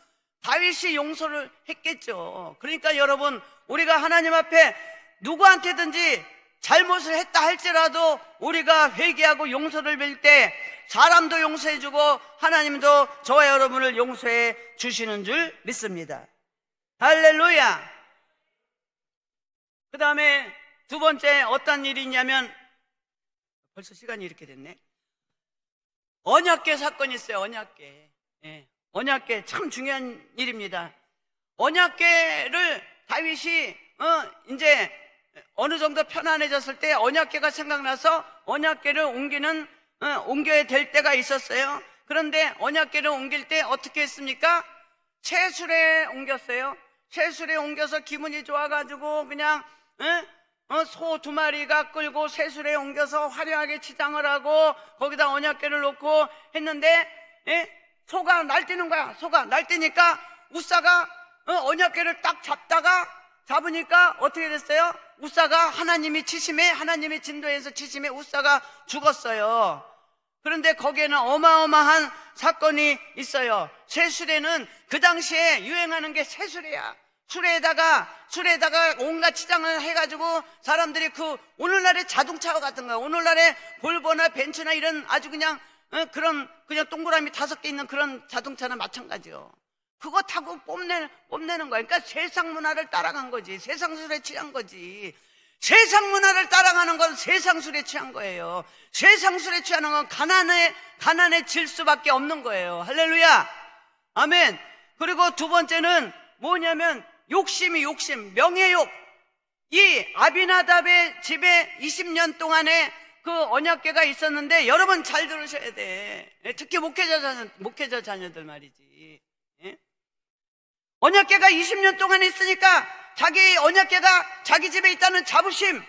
다윗이 용서를 했겠죠. 그러니까 여러분, 우리가 하나님 앞에 누구한테든지 잘못을 했다 할지라도 우리가 회개하고 용서를 빌 때 사람도 용서해주고 하나님도 저와 여러분을 용서해 주시는 줄 믿습니다. 할렐루야. 그 다음에 두 번째 어떤 일이 있냐면, 벌써 시간이 이렇게 됐네. 언약궤 사건이 있어요. 언약궤. 언약궤 참 중요한 일입니다. 언약궤를 다윗이 이제 어느 정도 편안해졌을 때 언약궤가 생각나서 언약궤를 옮겨야 될 때가 있었어요. 그런데 언약궤를 옮길 때 어떻게 했습니까? 채술에 옮겼어요. 채술에 옮겨서 기분이 좋아가지고 그냥 소 2마리가 끌고 채술에 옮겨서 화려하게 치장을 하고 거기다 언약궤를 놓고 했는데 소가 날뛰는 거야. 소가 날뛰니까 우사가 언약궤를 딱 잡으니까 어떻게 됐어요? 우사가 하나님이 치심에, 하나님이 진도에서 치심에 우사가 죽었어요. 그런데 거기에는 어마어마한 사건이 있어요. 쇠술에는 그 당시에 유행하는 게 쇠술이야. 술에다가 온갖 치장을 해가지고 사람들이 오늘날의 자동차 같은 거, 오늘날의 볼보나 벤츠나 이런 아주 그냥 그런 그냥 동그라미 5개 있는 그런 자동차나 마찬가지요. 그거 타고 뽐내는 거야. 그러니까 세상 문화를 따라간 거지. 세상 술에 취한 거지. 세상 문화를 따라가는 건 세상 술에 취한 거예요. 세상 술에 취하는 건 가난에 질 수밖에 없는 거예요. 할렐루야. 아멘. 그리고 두 번째는 뭐냐면 욕심, 명예욕. 이 아비나답의 집에 20년 동안에 그 언약궤가 있었는데 여러분 잘 들으셔야 돼. 특히 목회자 자녀들 말이지. 예? 언약궤가 20년 동안 있으니까 자기 언약궤가 자기 집에 있다는 자부심,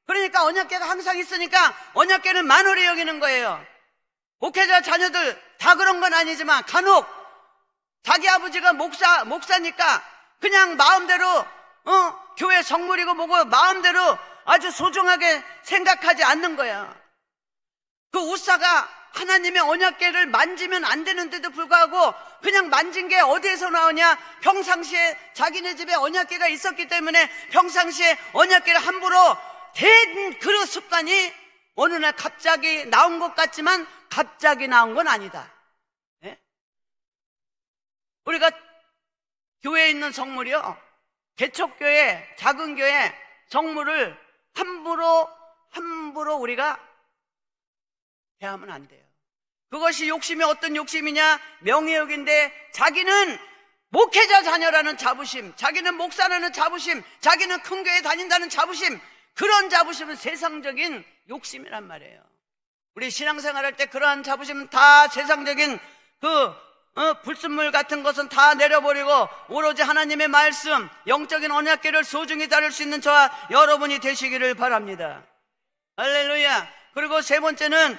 그러니까 언약궤가 항상 있으니까 언약궤를 만홀히 여기는 거예요. 목회자 자녀들 다 그런 건 아니지만 간혹 자기 아버지가 목사니까 그냥 마음대로 교회 성물이고 뭐고 마음대로 아주 소중하게 생각하지 않는 거야. 그 우사가 하나님의 언약궤를 만지면 안 되는데도 불구하고 그냥 만진 게 어디에서 나오냐? 평상시에 자기네 집에 언약궤가 있었기 때문에 평상시에 언약궤를 함부로 댄 그 습관이 어느 날 갑자기 나온 것 같지만 갑자기 나온 건 아니다. 네? 우리가 교회에 있는 성물이요, 개척교회, 작은 교회 성물을 함부로 우리가 대하면 안 돼요. 그것이 욕심이 어떤 욕심이냐? 명예욕인데 자기는 목회자 자녀라는 자부심, 자기는 목사라는 자부심, 자기는 큰 교회 다닌다는 자부심, 그런 자부심은 세상적인 욕심이란 말이에요. 우리 신앙생활할 때 그러한 자부심은 다 세상적인 불순물 같은 것은 다 내려버리고 오로지 하나님의 말씀, 영적인 언약궤를 소중히 다룰 수 있는 저와 여러분이 되시기를 바랍니다. 할렐루야. 그리고 세 번째는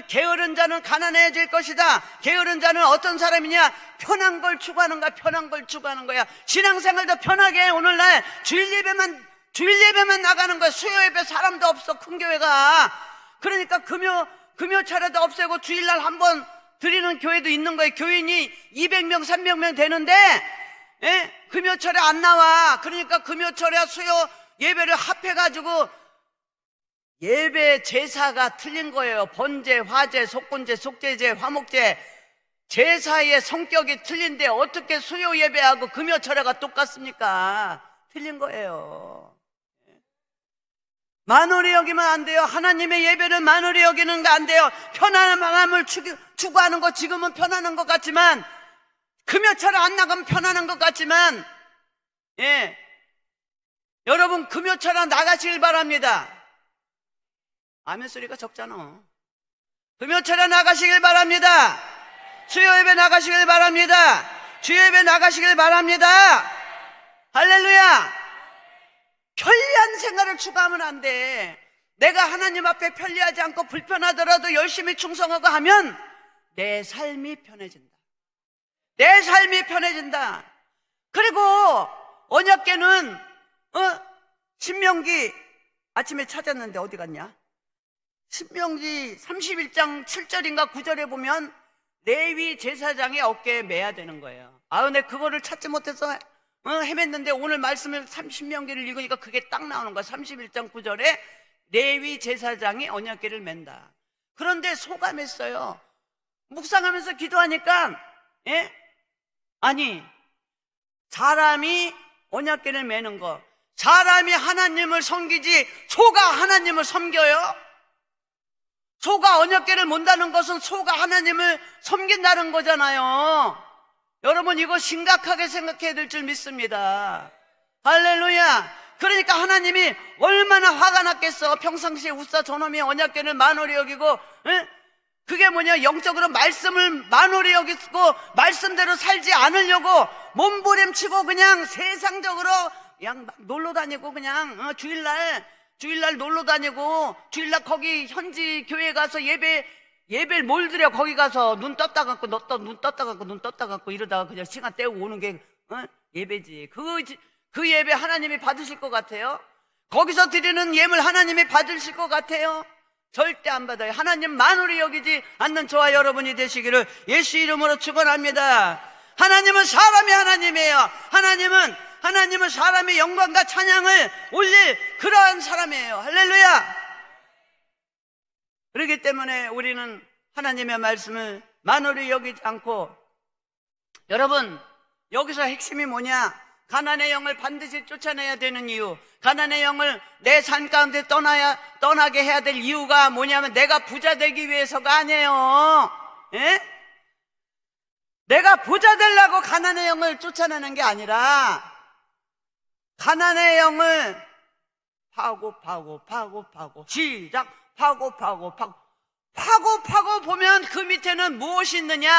게으른 자는 가난해질 것이다. 게으른 자는 어떤 사람이냐? 편한 걸 추구하는가? 편한 걸 추구하는 거야. 신앙생활도 편하게 오늘날 주일 예배만 나가는 거야. 수요 예배 사람도 없어, 큰 교회가. 그러니까 금요 차례도 없애고 주일날 한번 드리는 교회도 있는 거예요. 교인이 200명, 300명 되는데 금요철에 안 나와. 그러니까 금요철에 수요 예배를 합해가지고 예배 제사가 틀린 거예요. 번제, 화제, 속건제, 속죄제, 화목제 제사의 성격이 틀린데 어떻게 수요 예배하고 금요철에가 똑같습니까? 틀린 거예요. 만홀히 여기면 안 돼요. 하나님의 예배를 만홀히 여기는 거 안 돼요. 편안함을 추구하는 거 지금은 편안한 것 같지만, 금요철에 안 나가면 편안한 것 같지만, 여러분 금요철에 나가시길 바랍니다. 아멘 소리가 적잖아. 금요철에 나가시길 바랍니다. 수요 예배 나가시길 바랍니다. 주요 예배 나가시길 바랍니다. 할렐루야. 편리한 생활을 추구하면 안 돼. 내가 하나님 앞에 편리하지 않고 불편하더라도 열심히 충성하고 하면 내 삶이 편해진다. 내 삶이 편해진다. 그리고 언약궤는 신명기 아침에 찾았는데 어디 갔냐? 신명기 31장 7절인가 9절에 보면 레위 제사장의 어깨에 매야 되는 거예요. 근데 그거를 찾지 못해서 헤맸는데 오늘 말씀을 신명기를 읽으니까 그게 딱 나오는 거야. 31장 9절에 레위 제사장이 언약궤를 맨다. 그런데 소감했어요. 묵상하면서 기도하니까 아니, 사람이 언약궤를 매는 거, 사람이 하나님을 섬기지 소가 하나님을 섬겨요? 소가 언약궤를 맨다는 것은 소가 하나님을 섬긴다는 거잖아요. 여러분 이거 심각하게 생각해야 될 줄 믿습니다. 할렐루야. 그러니까 하나님이 얼마나 화가 났겠어. 평상시에 우사 저놈이 언약궤를 만홀히 여기고, 그게 뭐냐? 영적으로 말씀을 만홀히 여기고 말씀대로 살지 않으려고 몸부림치고 그냥 세상적으로 그냥 막 놀러 다니고 그냥 주일날 놀러 다니고 주일날 거기 현지 교회 가서 예배를 뭘 드려. 거기 가서 눈 떴다 갖고 눈 떴다 갖고 이러다가 그냥 시간 때우고 오는 게 예배지. 그 예배 하나님이 받으실 것 같아요? 거기서 드리는 예물 하나님이 받으실 것 같아요? 절대 안 받아요. 하나님 만홀히 여기지 않는 저와 여러분이 되시기를 예수 이름으로 축원합니다. 하나님은 사람이 하나님이에요. 하나님은 사람의 영광과 찬양을 올릴 그러한 사람이에요. 할렐루야. 그렇기 때문에 우리는 하나님의 말씀을 만홀히 여기지 않고, 여러분, 여기서 핵심이 뭐냐? 가난의 영을 반드시 쫓아내야 되는 이유, 가난의 영을 내 삶 가운데 떠나게 해야 될 이유가 뭐냐면, 내가 부자 되기 위해서가 아니에요. 예? 내가 부자 되려고 가난의 영을 쫓아내는 게 아니라, 가난의 영을 파고 시작. 파고 보면 그 밑에는 무엇이 있느냐?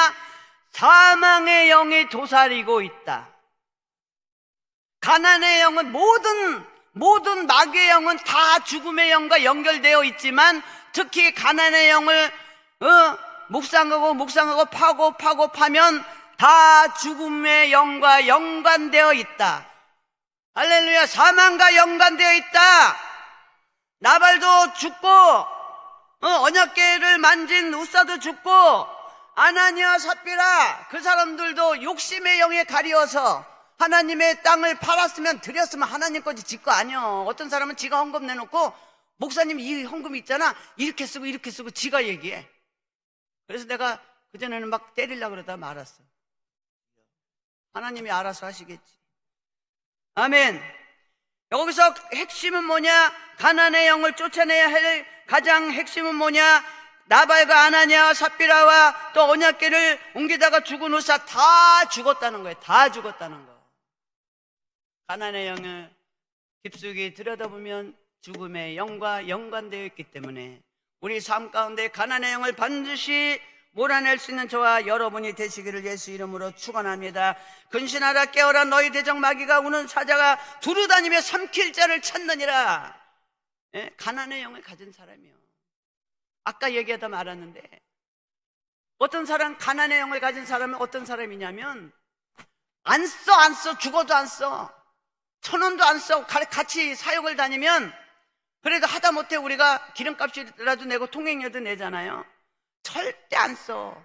사망의 영이 도사리고 있다. 가난의 영은 모든 마귀의 영은 다 죽음의 영과 연결되어 있지만, 특히 가난의 영을 묵상하고 파면 다 죽음의 영과 연관되어 있다. 할렐루야. 사망과 연관되어 있다. 나발도 죽고, 언약궤를 만진 우사도 죽고, 아나니아 삽비라 그 사람들도 욕심의 영에 가리워서 하나님의 땅을 팔았으면 드렸으면 하나님 거지 지 거 아니요. 어떤 사람은 지가 헌금 내놓고, 목사님 이 헌금 있잖아, 이렇게 쓰고 지가 얘기해. 그래서 내가 그전에는 막 때리려고 그러다 말았어. 하나님이 알아서 하시겠지. 아멘. 여기서 핵심은 뭐냐? 가난의 영을 쫓아내야 할 가장 핵심은 뭐냐? 나발과 아나니아와 삽비라와 또 언약궤를 옮기다가 죽은 우사 다 죽었다는 거예요. 다 죽었다는 거. 가난의 영을 깊숙이 들여다보면 죽음의 영과 연관되어 있기 때문에 우리 삶 가운데 가난의 영을 반드시 몰아낼 수 있는 저와 여러분이 되시기를 예수 이름으로 축원합니다. 근신하라 깨어라, 너희 대적 마귀가 우는 사자가 두루다니며 삼킬 자를 찾느니라. 예? 가난의 영을 가진 사람이요. 아까 얘기하다 말았는데, 어떤 사람, 가난의 영을 가진 사람은 어떤 사람이냐면, 안 써. 죽어도 안 써. 1,000원도 안 써. 같이 사역을 다니면 그래도 하다못해 우리가 기름값이라도 내고 통행료도 내잖아요. 절대 안 써.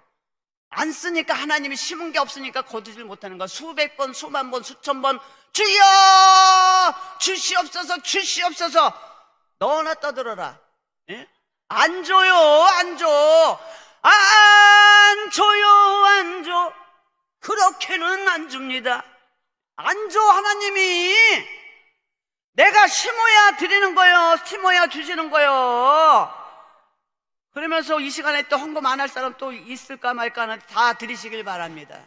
안 쓰니까 하나님이 심은 게 없으니까 거두질 못하는 거야. 수백 번, 수만 번, 수천 번 주여 주시옵소서 너나 떠들어라. 예? 안 줘요. 안 줘. 그렇게는 안 줍니다. 안 줘. 하나님이 내가 심어야 드리는 거예요. 심어야 주시는 거예요. 그러면서 이 시간에 또 헌금 안 할 사람 또 있을까 말까 하는데 다 드리시길 바랍니다.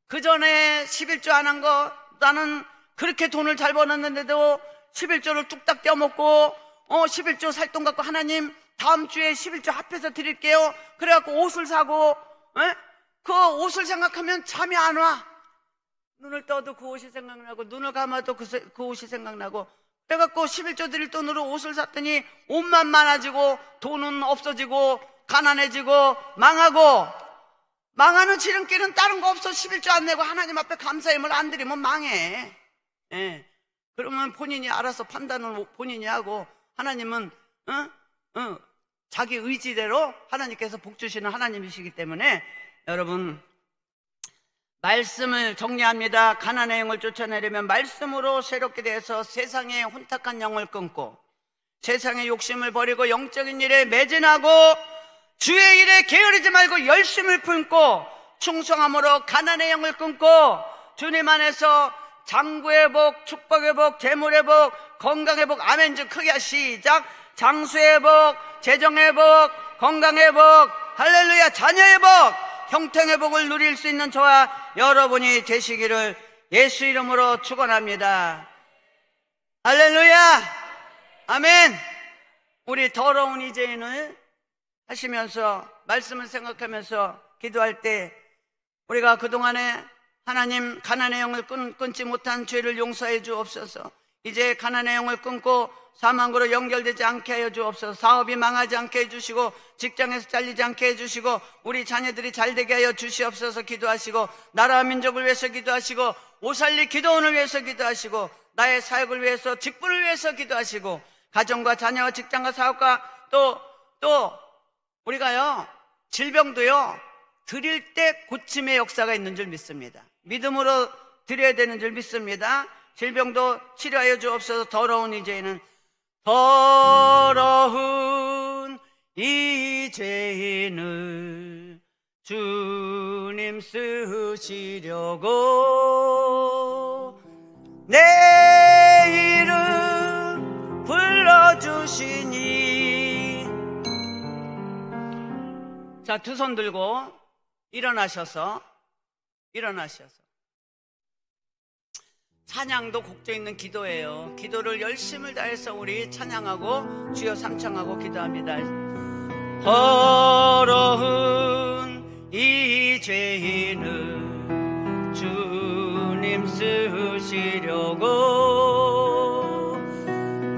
그 전에 11조 안 한 거, 나는 그렇게 돈을 잘 벌었는데도 11조를 뚝딱 떼어먹고 11조 살 돈 갖고 하나님 다음 주에 11조 합해서 드릴게요. 그래갖고 옷을 사고, 그 옷을 생각하면 잠이 안 와. 눈을 떠도 그 옷이 생각나고, 눈을 감아도 그 옷이 생각나고, 그래갖고 11조 드릴 돈으로 옷을 샀더니 옷만 많아지고 돈은 없어지고 가난해지고 망하는 지름길은 다른 거 없어. 11조 안 내고 하나님 앞에 감사힘을 안 드리면 망해. 예. 그러면 본인이 알아서 판단은 본인이 하고, 하나님은 자기 의지대로 하나님께서 복 주시는 하나님이시기 때문에, 여러분 말씀을 정리합니다. 가난의 영을 쫓아내려면 말씀으로 새롭게 돼서 세상의 혼탁한 영을 끊고, 세상의 욕심을 버리고 영적인 일에 매진하고, 주의 일에 게으르지 말고 열심을 품고, 충성함으로 가난의 영을 끊고, 주님 안에서 장구의 복, 축복의 복, 재물의 복, 건강의 복, 아멘. 좀 크게 시작. 장수의 복, 재정의 복, 건강의 복, 할렐루야, 자녀의 복, 형통의 복을 누릴 수 있는 저와 여러분이 되시기를 예수 이름으로 축원합니다. 할렐루야, 아멘. 우리 더러운 이제인을 하시면서 말씀을 생각하면서 기도할 때, 우리가 그동안에 하나님 가난의 영을 끊지 못한 죄를 용서해 주옵소서. 이제 가난의 영을 끊고 사망으로 연결되지 않게 하여 주옵소서. 사업이 망하지 않게 해주시고, 직장에서 잘리지 않게 해주시고, 우리 자녀들이 잘되게 하여 주시옵소서. 기도하시고, 나라와 민족을 위해서 기도하시고, 오살리 기도원을 위해서 기도하시고, 나의 사역을 위해서, 직분을 위해서 기도하시고, 가정과 자녀와 직장과 사업과 또 우리가요, 질병도요, 드릴 때 고침의 역사가 있는 줄 믿습니다. 믿음으로 드려야 되는 줄 믿습니다. 질병도 치료하여 주옵소서. 더러운 이제는 더러운 이 죄인을 주님 쓰시려고 내 이름 불러주시니. 자, 두 손 들고 일어나셔서 찬양도 곡조 있는 기도예요. 기도를 열심을 다해서 우리 찬양하고 주여 삼창하고 기도합니다. 더러운 이 죄인을 주님 쓰시려고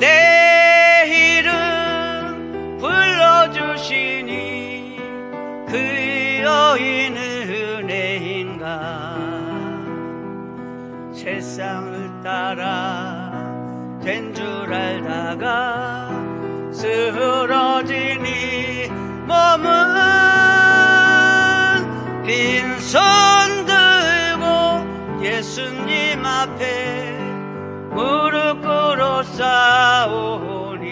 내 이름 불러주시니 그 여인 은혜인가. 세상을 따라 된 줄 알다가 쓰러지니 몸은 빈손 들고 예수님 앞에 무릎 꿇어 싸우니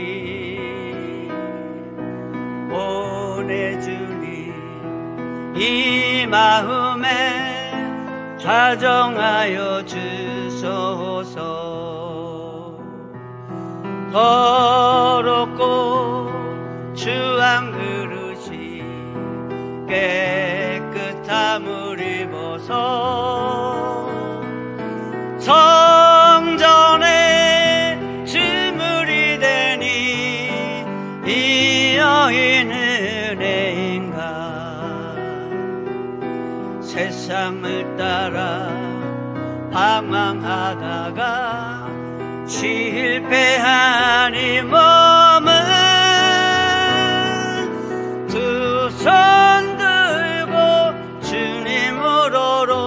보내주니 이 마음에 다정하여 주소서. 더럽고 주한 그릇이 깨끗함을 입어서 성전에 주물이 되니 이 여인은 은혜인가. 세상을 따라 방황하다가 실패한 이 몸은 두 손 들고 주님으로로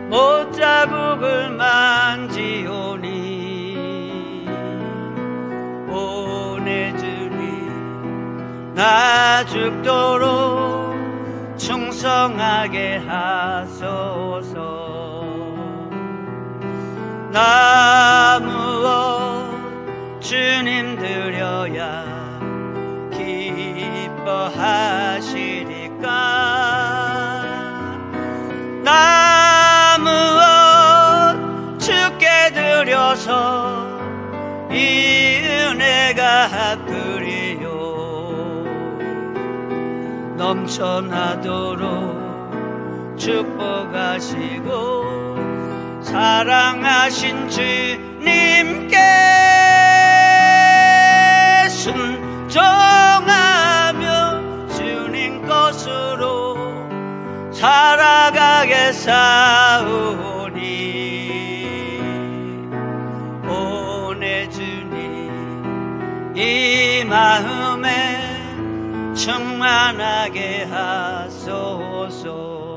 못자국을 만지오니 보내주니 나 죽도록 충성하게 하소서. 나 무엇 주님 드려야 기뻐하시리까. 나 무엇 주께 드려서 이 은혜가 그리요. 넘쳐나도록 축복하시고 사랑하신 주님께 순종하며 주님 것으로 살아가겠사오니 보내주니 이 마음에 충만하게 하소서.